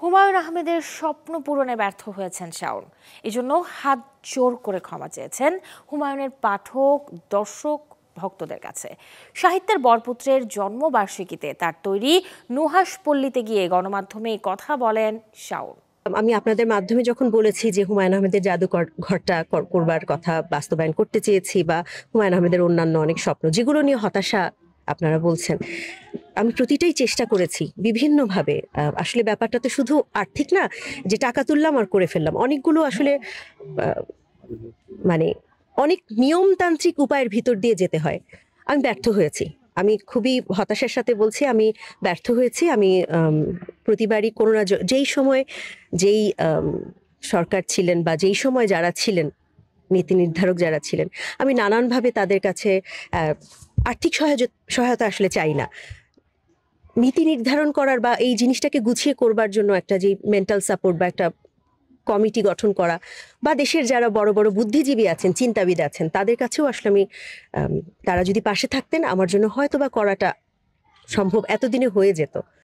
হুমায়ূন আহমেদের স্বপ্ন পূরণে ব্যর্থ হয়েছেন শাওন। এজন্য হাত জোর করে ক্ষমা চেয়েছেন হুমায়ূনের পাঠক, দর্শক, ভক্তদের কাছে। সাহিত্যের বরপুত্রের জন্মবার্ষিকীতে তার তৈরি নুহাস পল্লীতে গিয়ে গণমাধ্যমে এই কথা বলেন শাওন। আমি আপনাদের মাধ্যমে যখন বলেছি যে হুমায়ূন আহমেদের জাদুঘর ঘরটা করবার কথা বাস্তবায়ন করতে চেয়েছি, বা হুমায়ূন আহমেদের অন্যান্য অনেক স্বপ্ন যেগুলো নিয়ে হতাশা আপনারা বলছেন, আমি প্রতিটাই চেষ্টা করেছি বিভিন্নভাবে। আসলে ব্যাপারটা তো শুধু আর্থিক না যে টাকা তুললাম আর করে ফেললাম, অনেকগুলো আসলে আহ, মানে অনেক নিয়মতান্ত্রিক উপায়ের ভিতর দিয়ে যেতে হয়। আমি ব্যর্থ হয়েছি, আমি খুবই হতাশার সাথে বলছি আমি ব্যর্থ হয়েছি। আমি প্রতিবারই কোনো না যেই সময় যেই সরকার ছিলেন বা যেই সময় যারা ছিলেন, নীতি নির্ধারক যারা ছিলেন, আমি নানানভাবে তাদের কাছে আর্থিক সহায়তা আসলে চাই না। নীতি নির্ধারণ করার বা এই জিনিসটাকে গুছিয়ে করবার জন্য একটা যে মেন্টাল সাপোর্ট বা একটা কমিটি গঠন করা, বা দেশের যারা বড় বড় বুদ্ধিজীবী আছেন, চিন্তাবিদ আছেন, তাদের কাছেও আসলে আমি তারা যদি পাশে থাকতেন আমার জন্য হয়তো বা করাটা সম্ভব এতদিনে হয়ে যেত।